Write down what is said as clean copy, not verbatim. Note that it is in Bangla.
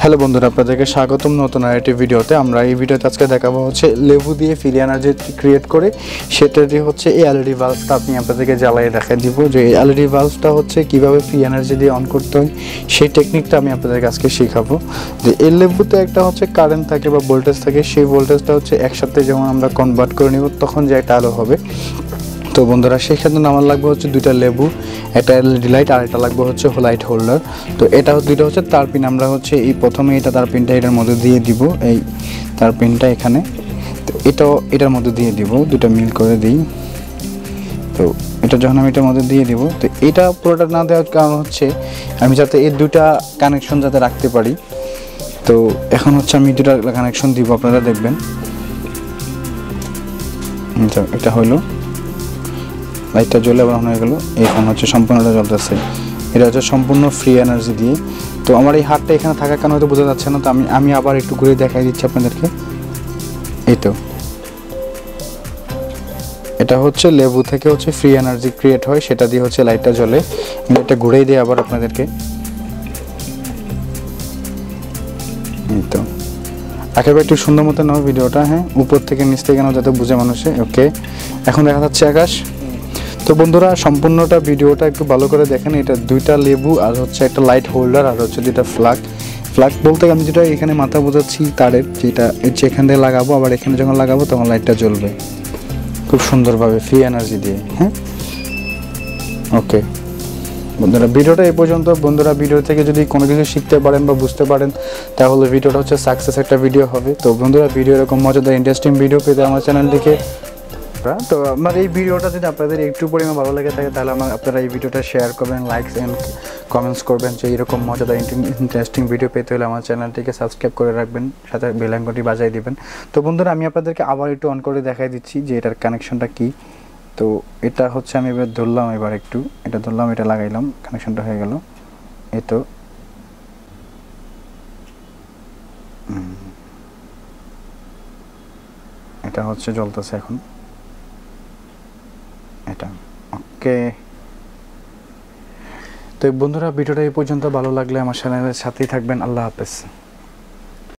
হ্যালো বন্ধুরা, আপনাদেরকে স্বাগতম নতুন আরেকটি ভিডিওতে। আমরা এই ভিডিওতে আজকে দেখাবো হচ্ছে লেবু দিয়ে ফ্রি এনার্জি ক্রিয়েট করে সেটারই হচ্ছে এই এলইডি বাল্বটা আমি আপনাদেরকে জ্বালিয়ে দেখাই দিব যে এই এলইডি বাল্বটা হচ্ছে কীভাবে ফ্রি এনার্জি দিয়ে অন করতে হয় সেই টেকনিকটা আমি আপনাদেরকে আজকে শেখাবো। যে এই লেবুতে একটা হচ্ছে কারেন্ট থাকে বা ভোল্টেজ থাকে, সেই ভোল্টেজটা হচ্ছে একসাথে যখন আমরা কনভার্ট করে নিব তখন যে একটা আলো হবে। তো বন্ধুরা সেক্ষেত্রে আমার লাগবে হচ্ছে দুইটা লেবু, একটা এলইডি লাইট আর একটা লাগবে হচ্ছে লাইট হোল্ডার। তো এটা দুইটা হচ্ছে তার পিন, আমরা হচ্ছে এই প্রথমে এটা তার পিনটা এটার মধ্যে দিয়ে দিব, এই তার পিনটা এখানে, তো এটাও এটার মধ্যে দিয়ে দিব, দুটো মিল করে দিই। তো এটা যখন আমি এটার মধ্যে দিয়ে দিব, তো এটা পুরোটা না দেওয়ার কারণ হচ্ছে আমি যাতে এই দুটা কানেকশন যাতে রাখতে পারি। তো এখন হচ্ছে আমি দুটা কানেকশন দিব, আপনারা দেখবেন। এটা হলো লাইটটা জ্বলে আবার অন হয়ে গেল, এখন হচ্ছে সম্পূর্ণটা জ্বলতেছে। এটা হচ্ছে সম্পূর্ণ ফ্রি এনার্জি দিয়ে। তো আমার এই হাতটা এখানে থাকার কারণে হয়তো বোঝা যাচ্ছে না, তো আমি আবার একটু ঘুরে দেখাই দিচ্ছি আপনাদেরকে। এই তো এটা হচ্ছে লেবু থেকে হচ্ছে ফ্রি এনার্জি ক্রিয়েট হয়, সেটা দিয়ে হচ্ছে লাইটটা জ্বলে। আমি এটা ঘুরেই দিই আবার আপনাদেরকে। এই তো একেবারে একটু সুন্দর মতো নাও ভিডিওটা, হ্যাঁ, উপর থেকে নিচ থেকে নাও যাতে বুঝে মানুষে। ওকে, এখন দেখা যাচ্ছে আকাশ। তো বন্ধুরা সম্পূর্ণটা ভিডিওটা একটু ভালো করে দেখেন। এটা দুইটা লেবু আর হচ্ছে একটা লাইট হোল্ডার আর হচ্ছে দুইটা ফ্ল্যাগ বলতে আমি যেটা এখানে মাথা বোঝাচ্ছি তারের, যেটা এখান থেকে লাগাবো, আবার এখানে যখন লাগাবো তখন লাইটটা জ্বলবে খুব সুন্দরভাবে ফ্রি এনার্জি দিয়ে। হ্যাঁ, ওকে বন্ধুরা ভিডিওটা এই পর্যন্ত। বন্ধুরা ভিডিও থেকে যদি কোনো কিছু শিখতে পারেন বা বুঝতে পারেন তাহলে ভিডিওটা হচ্ছে সাকসেস একটা ভিডিও হবে। তো বন্ধুরা ভিডিও এরকম মজাদার ইন্টারেস্টিং ভিডিও পেতে আমার চ্যানেলটিকে, তো আমার এই ভিডিওটা যদি আপনাদের একটু পরিমাণ ভালো লেগে থাকে তাহলে আপনারা এই ভিডিওটা শেয়ার করবেন, লাইকস এন্ড কমেন্টস করবেন। যে এরকম মজাদার ইন্টারেস্টিং ভিডিও পেতে হলে আমার চ্যানেলটিকে সাবস্ক্রাইব করে রাখবেন, সাথে বেল আইকনটি বাজিয়ে দিবেন। তো বন্ধুরা আমি আপনাদেরকে আবার একটু অন করে দেখাই দিচ্ছি যে এটার কানেকশনটা কি। তো এটা হচ্ছে আমি এবার ধরলাম, এবার একটু এটা ধরলাম, এটা লাগাইলাম, কানেকশনটা হয়ে গেল। এই তো এটা হচ্ছে জ্বলতেছে এখন, এটা ওকে। তো বন্ধুরা ভিডিওটা এই পর্যন্ত, ভালো লাগলে আমার চ্যানেলের সাথেই থাকবেন। আল্লাহ হাফেজ।